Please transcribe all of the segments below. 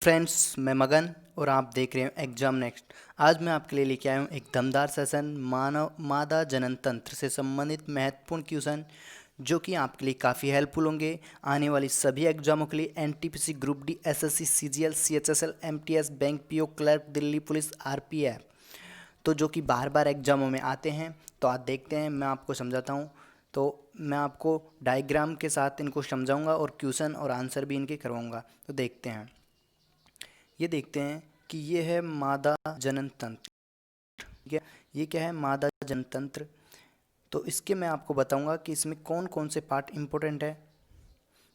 Friends, मैं मगन और आप देख रहे हैं एग्जाम नेक्स्ट। आज मैं आपके लिए लेके आया हूँ एक दमदार सेशन मानव मादा जनन तंत्र से संबंधित महत्वपूर्ण क्वेश्चन जो कि आपके लिए काफ़ी हेल्पफुल होंगे आने वाली सभी एग्जामों के लिए। NTPC, group D, SSC, CGL, CHSL, MTS, bank PO, clerk, Delhi police, RPF, तो जो कि बार बार एग्जामों में आते हैं। तो आज देखते हैं, मैं आपको समझाता हूँ। तो मैं आपको डायग्राम के साथ इनको समझाऊंगा और क्वेश्चन और आंसर भी इनके करवाऊंगा। तो देखते हैं, ये देखते हैं कि ये है मादा जनन तंत्र। ठीक है, ये क्या है? मादा जनन तंत्र। तो इसके मैं आपको बताऊंगा कि इसमें कौन कौन से पार्ट इम्पोर्टेंट है।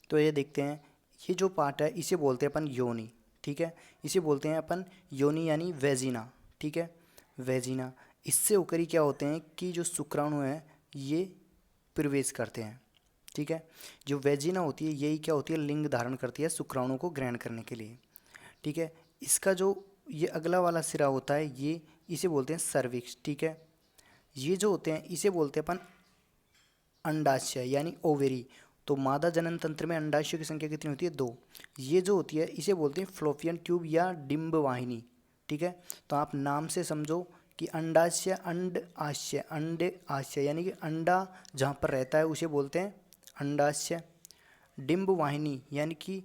तो ये देखते हैं, ये जो पार्ट है इसे बोलते हैं अपन योनि। ठीक है, इसे बोलते हैं अपन योनि यानी वेजिना। ठीक है, वेजिना। इससे होकर ही क्या होते हैं कि जो शुक्राणु है ये प्रवेश करते हैं। ठीक है, जो वेजिना होती है यही क्या होती है? लिंग धारण करती है शुक्राणु को ग्रहण करने के लिए। ठीक है, इसका जो ये अगला वाला सिरा होता है ये, इसे बोलते हैं सर्विक्स। ठीक है, ये जो होते हैं इसे बोलते हैं अपन अंडाशय यानी ओवेरी। तो मादा जनन तंत्र में अंडाशय की संख्या कितनी होती है? 2। ये जो होती है इसे बोलते हैं फ्लोपियन ट्यूब या डिम्ब वाहिनी। ठीक है, तो आप नाम से समझो कि अंडाशय, अंड आशय, अंडे आशय यानी कि अंडा जहाँ पर रहता है उसे बोलते हैं अंडाशय। डिम्ब वाहिनी यानी कि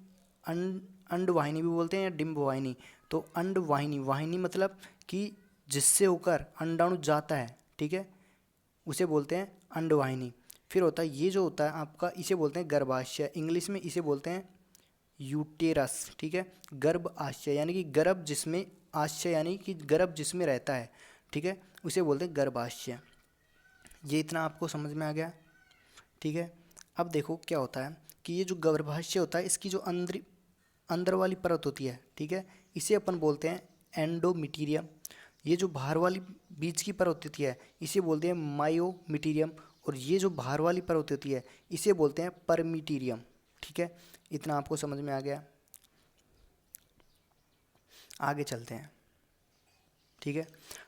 अंड वाहिनी भी बोलते हैं या डिम्ब वाहिनी। तो अंड वाहिनी, वाहिनी मतलब कि जिससे होकर अंडाणु जाता है। ठीक है, उसे बोलते हैं अंड वाहिनी। फिर होता है ये जो होता है आपका, इसे बोलते हैं गर्भाशय। इंग्लिश में इसे बोलते हैं यूटेरस। ठीक है, गर्भ आशय यानी कि गर्भ जिसमें, आशय यानी कि गर्भ जिसमें रहता है। ठीक है, उसे बोलते हैं गर्भाशय। ये इतना आपको समझ में आ गया? ठीक है, अब देखो क्या होता है कि ये जो गर्भाशय होता है इसकी जो अंदर वाली परत होती है, ठीक है, इसे अपन बोलते हैं एंडोमीटीरियम। ये जो बाहर वाली बीच की परत होती है इसे बोलते हैं मायोमीटीरियम। और ये जो बाहर वाली परत होती है इसे बोलते हैं परमीटीरियम। ठीक है, इतना आपको समझ में आ गया? आगे चलते हैं। ठीक है,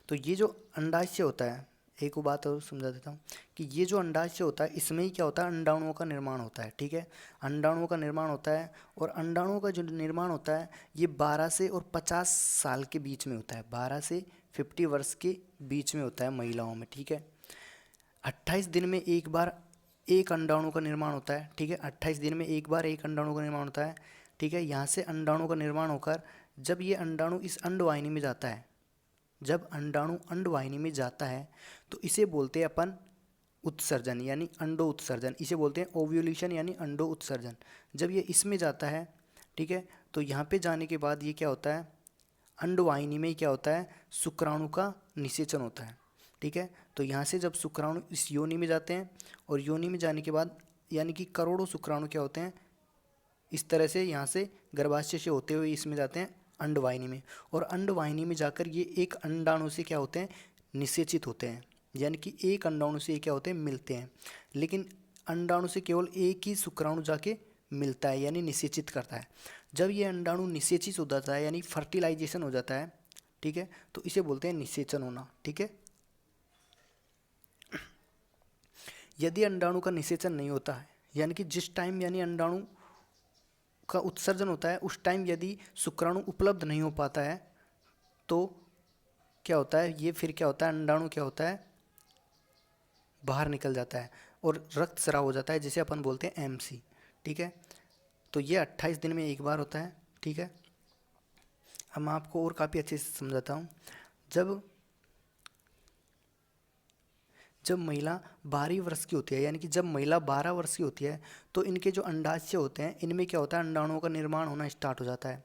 तो ये जो अंडाशय होता है, एक वो बात और समझा देता हूँ कि ये जो अंडाशय होता है इसमें ही क्या होता है? अंडाणुओं का निर्माण होता है। ठीक है, अंडाणुओं का निर्माण होता है। और अंडाणुओं का जो निर्माण होता है ये 12 से और 50 साल के बीच में होता है। 12 से 50 वर्ष के बीच में होता है महिलाओं में। ठीक है, 28 दिन में एक बार एक अंडाणु का निर्माण होता है। ठीक है, 28 दिन में एक बार एक अंडाणु का निर्माण होता है। ठीक है, यहाँ से अंडाणु का निर्माण होकर जब ये अंडाणु इस अंडवाहिनी में जाता है, जब अंडाणु अंडवाहिनी में जाता है तो इसे बोलते हैं अपन उत्सर्जन यानी अंडो उत्सर्जन। इसे बोलते हैं ओव्यूलेशन यानी अंडो उत्सर्जन। जब ये इसमें जाता है, ठीक है, तो यहाँ पे जाने के बाद ये क्या होता है? अंडवाहिनी में क्या होता है? शुक्राणु का निषेचन होता है। ठीक है, तो यहाँ से जब शुक्राणु इस योनि में जाते हैं और योनि में जाने के बाद यानी कि करोड़ों शुक्राणु क्या होते हैं, इस तरह से यहाँ से गर्भाशय से होते हुए इसमें जाते हैं अंडवाहिनी में। और अंडवाहिनी में जाकर ये एक अंडाणु से क्या होते हैं? निषेचित होते हैं। यानी कि एक अंडाणु से ये क्या होते हैं? मिलते हैं। लेकिन अंडाणु से केवल एक ही शुक्राणु जाके मिलता है यानी निषेचित करता है। जब ये अंडाणु निषेचित हो जाता है यानी फर्टिलाइजेशन हो जाता है, ठीक है, तो इसे बोलते हैं निषेचन होना। ठीक है, यदि अंडाणु का निषेचन नहीं होता है यानी कि जिस टाइम यानी अंडाणु का उत्सर्जन होता है उस टाइम यदि शुक्राणु उपलब्ध नहीं हो पाता है तो क्या होता है? ये फिर क्या होता है? अंडाणु क्या होता है? बाहर निकल जाता है और रक्तस्राव हो जाता है जिसे अपन बोलते हैं एमसी। ठीक है, तो ये 28 दिन में एक बार होता है। ठीक है, अब मैं आपको और काफ़ी अच्छे से समझाता हूँ। जब जब महिला 12 वर्ष की होती है यानी कि जब महिला 12 वर्ष की होती है तो इनके जो अंडाशय होते हैं इनमें क्या होता है? अंडाणुओं का निर्माण होना स्टार्ट हो जाता है।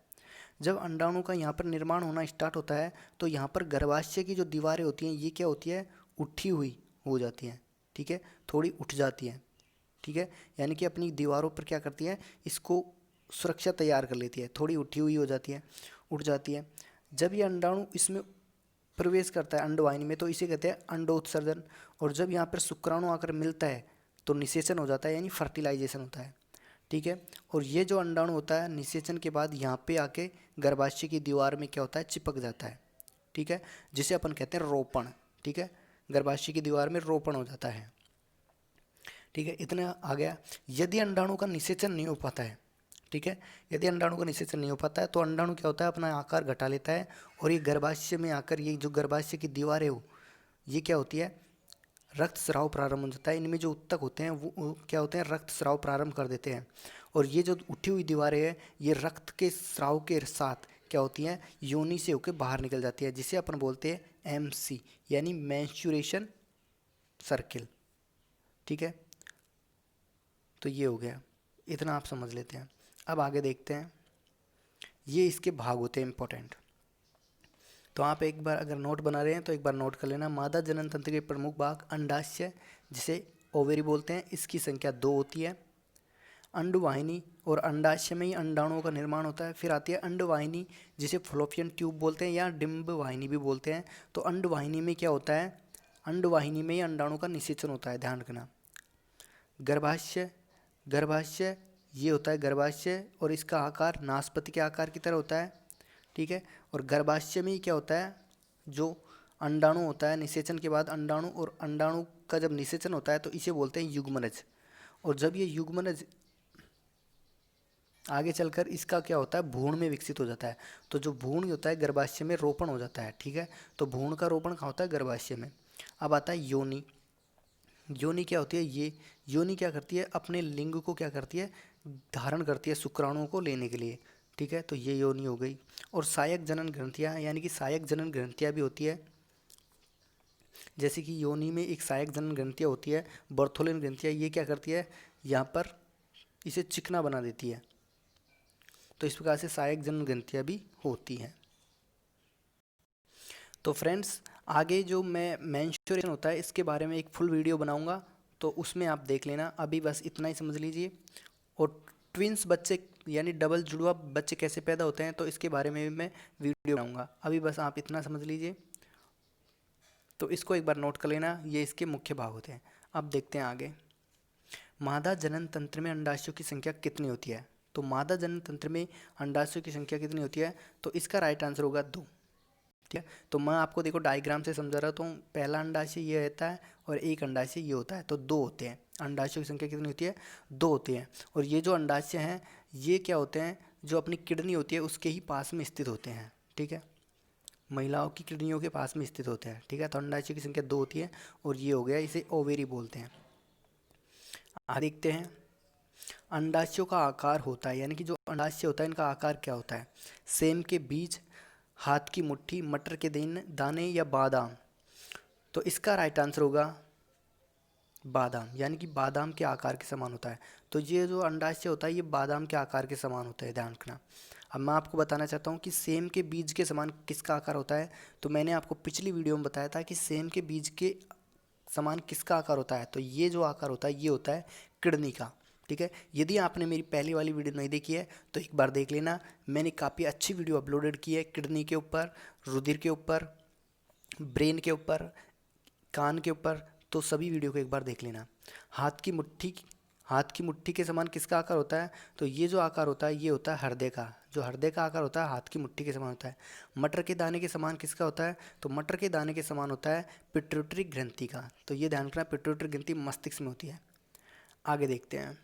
जब अंडाणु का यहाँ पर निर्माण होना स्टार्ट होता है तो यहाँ पर गर्भाशय की जो दीवारें होती हैं ये क्या होती है? उठी हुई हो जाती हैं। ठीक है, थोड़ी उठ जाती हैं। ठीक है, यानी कि अपनी दीवारों पर क्या करती है? इसको सुरक्षा तैयार कर लेती है, थोड़ी उठी हुई हो जाती है, उठ जाती है। जब ये अंडाणु इसमें प्रवेश करता है अंडवाहिनी में तो इसे कहते हैं अंडोत्सर्जन। और जब यहाँ पर शुक्राणु आकर मिलता है तो निषेचन हो जाता है यानी फर्टिलाइजेशन होता है। ठीक है, और ये जो अंडाणु होता है निषेचन के बाद यहाँ पे आके गर्भाशय की दीवार में क्या होता है? चिपक जाता है। ठीक है, जिसे अपन कहते हैं रोपण। ठीक है, गर्भाशय की दीवार में रोपण हो जाता है। ठीक है, इतना आ गया। यदि अंडाणु का निषेचन नहीं हो पाता है, ठीक है। यदि अंडाणु का निषेचन नहीं हो पाता है तो अंडाणु क्या होता है, अपना आकार घटा लेता है और ये गर्भाशय में आकर, ये जो गर्भाशय की दीवार है ये क्या होती है, रक्तस्राव प्रारंभ हो जाता है। इनमें जो ऊतक होते हैं वो क्या होते हैं, रक्तस्राव प्रारंभ कर देते हैं। और ये जो उठी हुई दीवारें हैं ये रक्त के स्राव के साथ क्या होती हैं, योनि से होकर बाहर निकल जाती है, जिसे अपन बोलते हैं MC यानी मेंस्ट्रुएशन सर्किल। ठीक है, तो ये हो गया, इतना आप समझ लेते हैं। अब आगे देखते हैं, ये इसके भाग होते हैं इंपॉर्टेंट। तो आप एक बार अगर नोट बना रहे हैं तो एक बार नोट कर लेना। मादा जनन तंत्र के प्रमुख भाग अंडाशय, जिसे ओवेरी बोलते हैं, इसकी संख्या 2 होती है। अंडवाहिनी, और अंडाशय में ही अंडाणुओं का निर्माण होता है। फिर आती है अंडवाहिनी, जिसे फ्लोपियन ट्यूब बोलते हैं या डिम्ब वाहिनी भी बोलते हैं। तो अंडवाहिनी में क्या होता है, अंडवाहिनी में ही अंडाणु का निषेचन होता है, ध्यान रखना। गर्भाशय, गर्भाशय ये होता है गर्भाशय, और इसका आकार नाशपाती के आकार की तरह होता है। ठीक है, और गर्भाशय में ही क्या होता है, जो अंडाणु होता है, निषेचन के बाद अंडाणु, और अंडाणु का जब निषेचन होता है तो इसे बोलते हैं युग्मनज। और जब ये युग्मनज आगे चलकर इसका क्या होता है, भ्रूण में विकसित हो जाता है। तो जो भ्रूण होता है गर्भाशय में रोपण हो जाता है। ठीक है, तो भ्रूण का रोपण कहाँ होता है, गर्भाशय में। अब आता है योनि। योनि क्या होती है, ये योनि क्या करती है, अपने लिंग को क्या करती है, धारण करती है शुक्राणुओं को लेने के लिए। ठीक है, तो ये योनि हो गई। और सहायक जनन ग्रंथियाँ, यानी कि सहायक जनन ग्रंथियाँ भी होती है। जैसे कि योनि में एक सहायक जनन ग्रंथियाँ होती है, बर्थोलिन ग्रंथियाँ, ये क्या करती है, यहाँ पर इसे चिकना बना देती है। तो इस प्रकार से सहायक जनन ग्रंथियाँ भी होती हैं। तो फ्रेंड्स, आगे जो मैं मेंस्ट्रुएशन होता है इसके बारे में एक फुल वीडियो बनाऊंगा, तो उसमें आप देख लेना। अभी बस इतना ही समझ लीजिए। और ट्विंस बच्चे यानी डबल जुड़वा बच्चे कैसे पैदा होते हैं, तो इसके बारे में भी मैं वीडियो बनाऊंगा। अभी बस आप इतना समझ लीजिए, तो इसको एक बार नोट कर लेना, ये इसके मुख्य भाग होते हैं। अब देखते हैं आगे, मादा जनन तंत्र में अंडाशयों की संख्या कितनी होती है। तो मादा जनन तंत्र में अंडाशयों की संख्या कितनी होती है, तो इसका राइट आंसर होगा 2। ठीक है, तो मैं आपको देखो डायग्राम से समझा रहा हूँ। पहला अंडाशय ये रहता है और एक अंडाशय ये होता है, तो 2 होते हैं। अंडाशयों की संख्या कितनी होती है, 2 होती है। और ये जो अंडाशय हैं ये क्या होते हैं, जो अपनी किडनी होती है उसके ही पास में स्थित होते हैं। ठीक है, महिलाओं की किडनियों के पास में स्थित होते हैं। ठीक है, तो अंडाशय की संख्या 2 होती है, और ये हो गया, इसे ओवेरी बोलते हैं। देखते हैं, अंडाशयों का आकार होता है, यानी कि जो अंडाशय होता है इनका आकार क्या होता है, सेम के बीज, हाथ की मुट्ठी, मटर के दाने या बादाम। तो इसका राइट आंसर होगा बादाम, यानी कि बादाम के आकार के समान होता है। तो ये जो अंडाशय होता है ये बादाम के आकार के समान होता है, ध्यान रखना। अब मैं आपको बताना चाहता हूँ कि सेम के बीज के समान किसका आकार होता है। तो मैंने आपको पिछली वीडियो में बताया था कि सेम के बीज के समान किसका आकार होता है, तो ये जो आकार होता है ये होता है किडनी का। ठीक है, यदि आपने मेरी पहली वाली वीडियो नहीं देखी है तो एक बार देख लेना। मैंने काफ़ी अच्छी वीडियो अपलोडेड की है किडनी के ऊपर, रुधिर के ऊपर, ब्रेन के ऊपर, कान के ऊपर, तो सभी वीडियो को एक बार देख लेना। हाथ की मुट्ठी, हाथ की मुट्ठी के समान किसका आकार होता है, तो ये जो आकार होता है ये होता है हृदय का। जो हृदय का आकार होता है हाथ की मुट्ठी के समान होता है। मटर के दाने के समान किसका होता है, तो मटर के दाने के समान होता है पिट्यूटरी ग्रंथि का। तो ये ध्यान रखना, पिट्यूटरी ग्रंथि मस्तिष्क में होती है। आगे देखते हैं,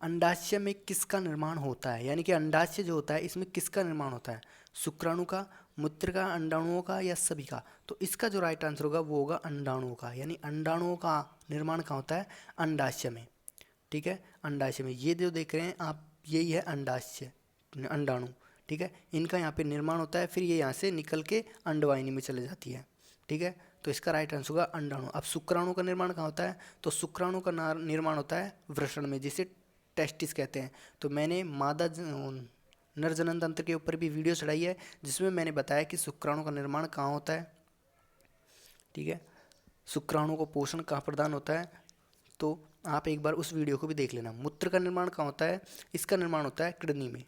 अंडाशय में किसका निर्माण होता है, यानी कि अंडाशय जो होता है इसमें किसका निर्माण होता है, शुक्राणु का, मूत्र का, अंडाणुओं का, या सभी का। तो इसका जो राइट आंसर होगा वो होगा अंडाणुओं का, यानी अंडाणुओं का निर्माण कहाँ होता है, अंडाशय में। ठीक है, अंडाशय में, ये जो देख रहे हैं आप यही है अंडाशय, अंडाणु। ठीक है, इनका यहाँ पे निर्माण होता है, फिर ये यहाँ से निकल के अंडवाहिनी में चले जाती है। ठीक है, तो इसका राइट आंसर होगा अंडाणु। अब शुक्राणु का निर्माण कहाँ होता है, तो शुक्राणु का निर्माण होता है वृषण में, जिसे टेस्टिस कहते हैं। तो मैंने नर जनन तंत्र के ऊपर भी वीडियो चढ़ाई है जिसमें मैंने बताया कि शुक्राणु का निर्माण कहाँ होता है। ठीक है, शुक्राणु को पोषण कहाँ प्रदान होता है, तो आप एक बार उस वीडियो को भी देख लेना। मूत्र का निर्माण कहाँ होता है, इसका निर्माण होता है किडनी में।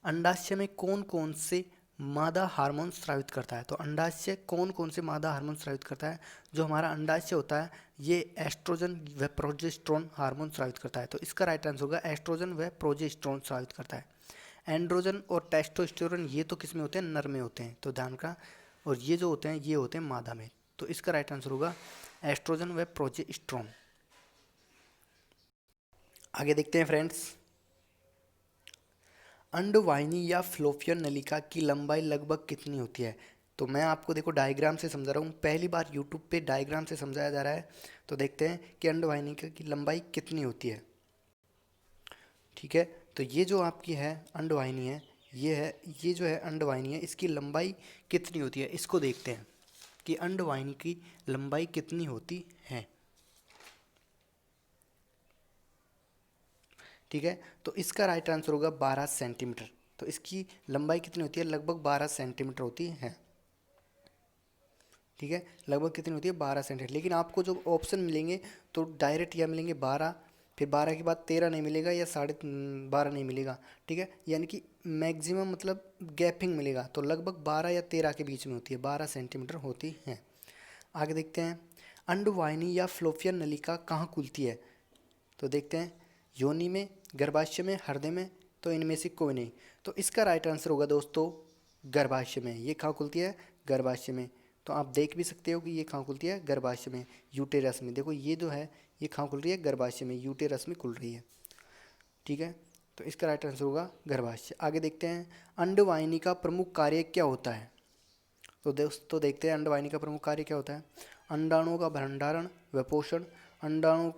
अंडाशय में कौन कौन से मादा हार्मोन स्रावित करता है, तो अंडाशय कौन कौन से मादा हार्मोन स्रावित करता है। जो हमारा अंडाशय होता है ये एस्ट्रोजन व प्रोजेस्टेरोन हार्मोन स्रावित करता है। तो इसका राइट आंसर होगा एस्ट्रोजन व प्रोजेस्टेरोन स्रावित करता है। एंड्रोजन और टेस्टोस्टेरोन ये तो किस में होते हैं, नर में होते हैं, तो ध्यान का। और ये जो होते हैं ये होते हैं मादा में। तो इसका राइट आंसर होगा एस्ट्रोजन व प्रोजेस्टेरोन। आगे देखते हैं फ्रेंड्स, अंडवाहिनी या फ्लोपियन नलिका की लंबाई लगभग कितनी होती है। तो मैं आपको देखो डायग्राम से समझा रहा हूँ, पहली बार यूट्यूब पे डायग्राम से समझाया जा रहा है। तो देखते हैं कि अंडवाहिनी की लंबाई कितनी होती है। ठीक है, तो ये जो आपकी है अंडवाहिनी है, ये जो है अंडवाहिनी है, इसकी लंबाई कितनी होती है, इसको देखते हैं कि अंडवाहिनी की लंबाई कितनी होती है। ठीक है, तो इसका राइट आंसर होगा 12 सेंटीमीटर। तो इसकी लंबाई कितनी होती है, लगभग 12 सेंटीमीटर होती है। ठीक है, लगभग कितनी होती है, 12 सेंटीमीटर। लेकिन आपको जो ऑप्शन मिलेंगे तो डायरेक्ट या मिलेंगे 12, फिर 12 के बाद 13 नहीं मिलेगा या 12.5 नहीं मिलेगा। ठीक है, यानी कि मैक्सिमम मतलब गैपिंग मिलेगा, तो लगभग 12 या 13 के बीच में होती है, 12 सेंटीमीटर होती है। आगे देखते हैं, अंडवाहिनी या फ्लोपियन नलिका कहाँ खुलती है। तो देखते हैं, योनि में, गर्भाशय में, हृदय में, तो इनमें से कोई नहीं। तो इसका राइट आंसर होगा दोस्तों गर्भाशय में। ये कहाँ खुलती है, गर्भाशय में। तो आप देख भी सकते हो कि ये कहाँ खुलती है, गर्भाशय में, यूटेरस में। देखो ये जो है ये कहाँ खुल रही है, गर्भाशय में, यूटेरस में खुल रही है। ठीक है, तो इसका राइट आंसर होगा गर्भाशय। आगे देखते हैं, अंडवाहिनी का प्रमुख कार्य क्या होता है। तो दोस्तों देखते हैं अंडवाहिनी का प्रमुख कार्य क्या होता है। अंडाणुओं का भंडारण व पोषण, अंडाणु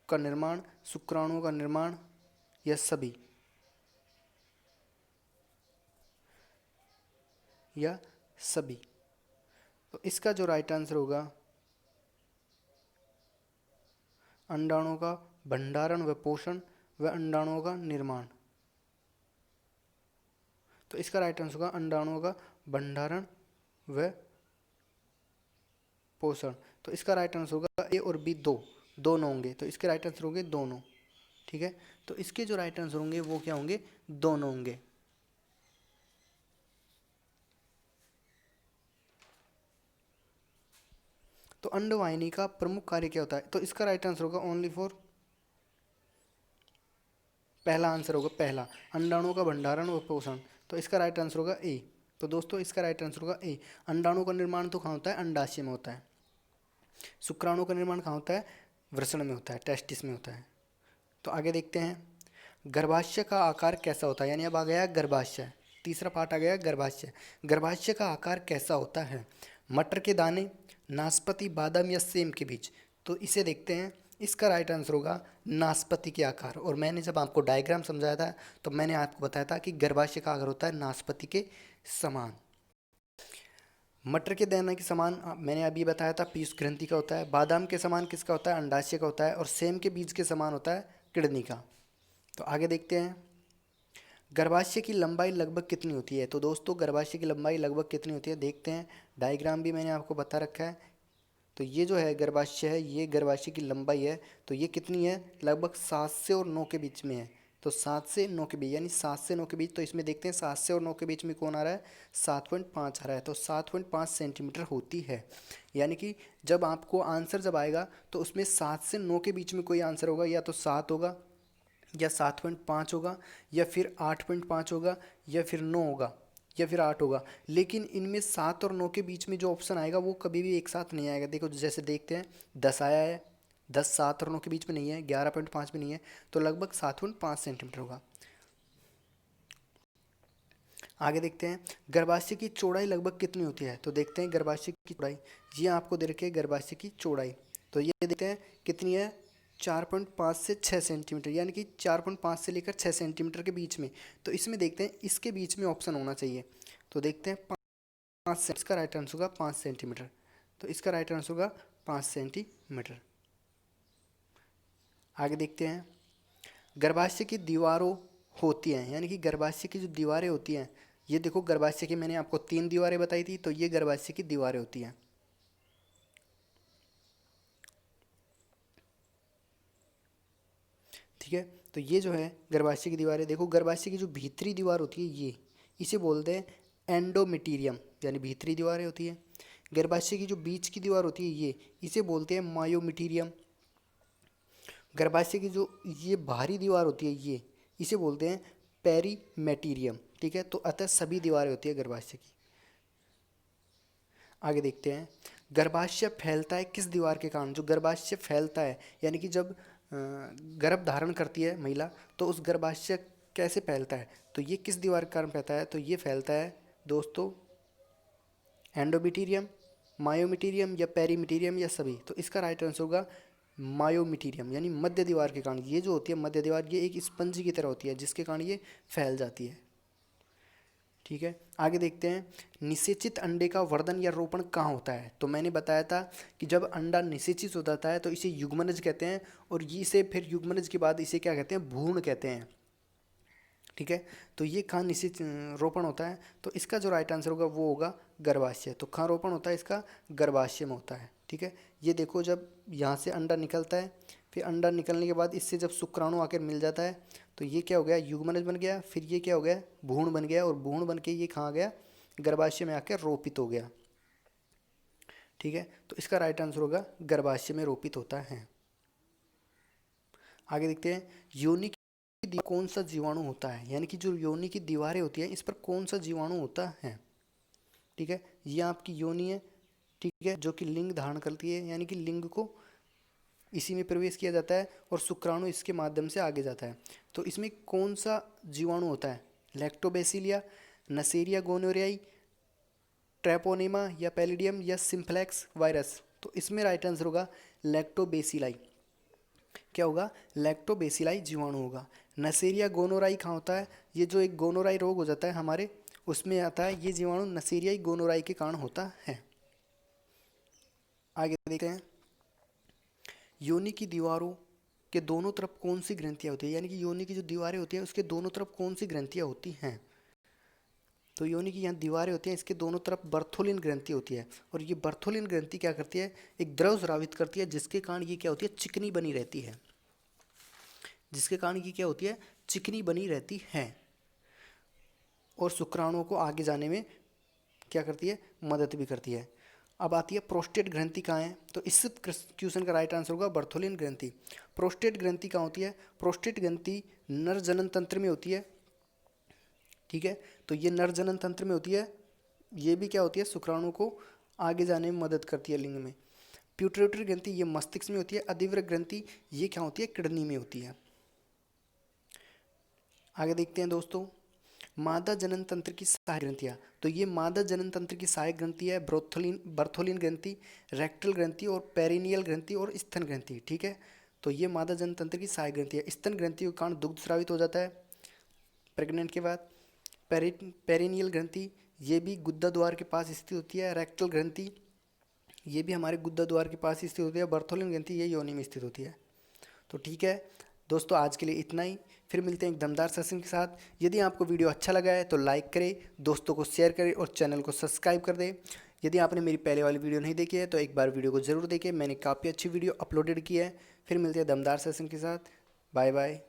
का निर्माण, शुक्राणुओं का निर्माण, या सभी, या सभी। तो इसका जो राइट आंसर होगा, अंडाणुओं का भंडारण व पोषण व अंडाणुओं का निर्माण। तो इसका राइट आंसर होगा अंडाणुओं का भंडारण व पोषण। तो इसका राइट आंसर होगा ए और बी, दोनों होंगे। तो इसके राइट आंसर होंगे दोनों। ठीक है, तो इसके जो राइट आंसर होंगे वो क्या होंगे, दोनों होंगे। तो अंडवाहिनी का प्रमुख कार्य क्या होता है। तो इसका राइट आंसर होगा ओनली फॉर, पहला आंसर होगा, पहला, अंडाणुओं का भंडारण व पोषण। तो इसका राइट आंसर होगा ए। तो दोस्तों इसका राइट आंसर होगा ए। अंडाणु का निर्माण तो कहाँ होता है, अंडाशय में होता है। शुक्राणु का निर्माण कहाँ होता है, वृषण में होता है, टेस्टिस में होता है। तो आगे देखते हैं, गर्भाशय का आकार कैसा होता है। यानी अब आ गया गर्भाशय, तीसरा पार्ट आ गया गर्भाशय। गर्भाशय का आकार कैसा होता है, मटर के दाने, नाशपाती, बादाम या सेम के बीज। तो इसे देखते हैं, इसका राइट आंसर होगा नाशपाती के आकार। और मैंने जब आपको डायग्राम समझाया था तो मैंने आपको बताया था कि गर्भाशय का आकार होता है नाशपाती के समान। मटर के दाने के समान मैंने अभी बताया था पीयूष ग्रंथि का होता है। बादाम के समान किसका होता है, अंडाशय का होता है। और सेम के बीज के समान होता है किडनी का। तो आगे देखते हैं, गर्भाशय की लंबाई लगभग कितनी होती है। तो दोस्तों गर्भाशय की लंबाई लगभग कितनी होती है देखते हैं, डायग्राम भी मैंने आपको बता रखा है। तो ये जो है गर्भाशय है, ये गर्भाशय की लंबाई है। तो ये कितनी है, लगभग 7 से और 9 के बीच में है। तो 7 से 9 के बीच, यानी 7 से 9 के बीच। तो इसमें देखते हैं 7 से और 9 के बीच में कौन आ रहा है, 7.5 आ रहा है। तो 7.5 सेंटीमीटर होती है। यानी कि जब आपको आंसर जब आएगा तो उसमें 7 से 9 के बीच में कोई आंसर होगा, या तो 7 होगा, या 7.5 होगा, या फिर 8.5 होगा, या फिर 9 होगा, या फिर 8 होगा। लेकिन इनमें 7 और 9 के बीच में जो ऑप्शन आएगा वो कभी भी एक साथ नहीं आएगा। देखो जैसे देखते हैं 10 आया है, 10 7 और 9 के बीच में नहीं है, 11.5 में नहीं है, तो लगभग 7.5 सेंटीमीटर होगा। आगे देखते हैं, गर्भाशय की चौड़ाई लगभग कितनी होती है। तो देखते हैं गर्भाशय की चौड़ाई, ये आपको दे रखी है गर्भाशय की चौड़ाई। तो ये देखते हैं कितनी है, 4.5 से 6 सेंटीमीटर, यानी कि 4.5 से लेकर 6 सेंटीमीटर के बीच में। तो इसमें देखते हैं इसके बीच में ऑप्शन होना चाहिए। तो देखते हैं 5, इसका राइट आंसर होगा 5 सेंटीमीटर। तो इसका राइट आंसर होगा 5 सेंटीमीटर। आगे देखते हैं, गर्भाशय की दीवारों होती हैं, यानी कि गर्भाशय की जो दीवारें होती हैं, ये देखो गर्भाशय की मैंने आपको 3 दीवारें बताई थी, तो ये गर्भाशय की दीवारें होती हैं। ठीक है, तो ये जो है गर्भाशय की दीवारें। देखो गर्भाशय की जो भीतरी दीवार होती है ये, इसे बोलते हैं एंडोमेटीरियम, यानी भीतरी दीवारें होती है। गर्भाशय की जो बीच की दीवार होती है ये, इसे बोलते हैं मायोमीटीरियम। गर्भाशय की जो ये बाहरी दीवार होती है ये, इसे बोलते हैं पेरीमेटीरियम। ठीक है, तो अतः सभी दीवारें होती है गर्भाशय की। आगे देखते हैं, गर्भाशय फैलता है किस दीवार के कारण। जो गर्भाशय फैलता है, यानी कि जब गर्भ धारण करती है महिला, तो उस गर्भाशय कैसे फैलता है, तो ये किस दीवार के कारण फैलता है, तो ये फैलता है दोस्तों एंडोमीटेरियम, मायोमीटेरियम या पेरीमीटेरियम या सभी। तो इसका राइट आंसर होगा मायोमीटेरियम, यानी मध्य दीवार के कारण। ये जो होती है मध्य दीवार, ये एक स्पंज की तरह होती है जिसके कारण ये फैल जाती है। ठीक है, आगे देखते हैं, निषेचित अंडे का वर्धन या रोपण कहाँ होता है। तो मैंने बताया था कि जब अंडा निषेचित हो जाता है तो इसे युग्मनज कहते हैं, और ये इसे फिर युग्मनज के बाद इसे क्या कहते हैं, भ्रूण कहते हैं। ठीक है, तो ये कहाँ निषेच रोपण होता है, तो इसका जो राइट आंसर होगा वो होगा गर्भाशय। तो कहाँ रोपण होता है इसका, गर्भाशय में होता है। ठीक है, ये देखो जब यहाँ से अंडा निकलता है, फिर अंडा निकलने के बाद इससे जब शुक्राणु आकर मिल जाता है तो ये क्या हो गया, युग्मनज बन गया, फिर ये क्या हो गया, भ्रूण बन गया, और भ्रूण बन के ये कहाँ गया, गर्भाशय में आकर रोपित हो गया। ठीक है, तो इसका राइट आंसर होगा गर्भाशय में रोपित होता है। आगे देखते हैं, योनि कौन सा जीवाणु होता है, यानी कि जो योनि की दीवारें होती है इस पर कौन सा जीवाणु होता है। ठीक है, ये आपकी योनि है। ठीक है, जो कि लिंग धारण करती है, यानी कि लिंग को इसी में प्रवेश किया जाता है और शुक्राणु इसके माध्यम से आगे जाता है। तो इसमें कौन सा जीवाणु होता है, लैक्टोबैसिलिया, नसेरिया गोनोरियाई, ट्रैपोनेमा या पैलिडियम या सिम्प्लेक्स वायरस। तो इसमें राइट आंसर होगा लैक्टोबैसिलाई। क्या होगा, लैक्टोबैसिलाई जीवाणु होगा। नसेरिया गोनोराई कहाँ होता है, ये जो एक गोनोराई रोग हो जाता है हमारे, उसमें आता है ये जीवाणु, नसेरियाई गोनोराई के कारण होता है। आगे देखते हैं, योनि की दीवारों के दोनों तरफ कौन सी ग्रंथियाँ होती है, यानी कि योनि की जो दीवारें होती हैं उसके दोनों तरफ कौन सी ग्रंथियाँ होती हैं। तो योनि की यहाँ दीवारें होती हैं, इसके दोनों तरफ बर्थोलिन ग्रंथि होती है, और ये बर्थोलिन ग्रंथि क्या करती है, एक द्रव स्रावित करती है, जिसके कारण ये क्या होती है, चिकनी बनी रहती है, जिसके कारण ये क्या होती है, चिकनी बनी रहती है, और शुक्राणुओं को आगे जाने में क्या करती है, मदद भी करती है। अब आती है प्रोस्टेट ग्रंथि कहाँ है, तो इस क्वेश्चन का राइट आंसर होगा बर्थोलिन ग्रंथि। प्रोस्टेट ग्रंथि कहाँ होती है, प्रोस्टेट ग्रंथि नर जनन तंत्र में होती है। ठीक है, तो ये नर जनन तंत्र में होती है, ये भी क्या होती है, शुक्राणु को आगे जाने में मदद करती है लिंग में। प्यूटरेटरी ग्रंथि ये मस्तिष्क में होती है। अधिवृक्क ग्रंथि ये क्या होती है, किडनी में होती है। आगे देखते हैं दोस्तों, मादा जनन तंत्र की सहायक ग्रंथियाँ। तो ये मादा जनन तंत्र की सहायक ग्रंथि है बर्थोलिन ग्रंथि, रेक्टल ग्रंथि और पेरिनियल ग्रंथि और स्तन ग्रंथि। ठीक है, तो ये मादा जनन तंत्र की सहायक ग्रंथि है। स्तन ग्रंथि के कारण दुग्ध स्रावित हो जाता है प्रेग्नेंट के बाद। पेरिनियल ग्रंथि ये भी गुद्दा द्वार के पास स्थित होती है। रेक्टल ग्रंथि ये भी हमारे गुद्दा द्वार के पास स्थित होती है। बर्थोलिन ग्रंथि ये योनि में स्थित होती है। तो ठीक है दोस्तों, आज के लिए इतना ही। फिर मिलते हैं एक दमदार सेशन के साथ। यदि आपको वीडियो अच्छा लगा है तो लाइक करें, दोस्तों को शेयर करें और चैनल को सब्सक्राइब कर दें। यदि आपने मेरी पहले वाली वीडियो नहीं देखी है तो एक बार वीडियो को ज़रूर देखें, मैंने काफ़ी अच्छी वीडियो अपलोडेड की है। फिर मिलते हैं दमदार सेशन के साथ। Bye bye.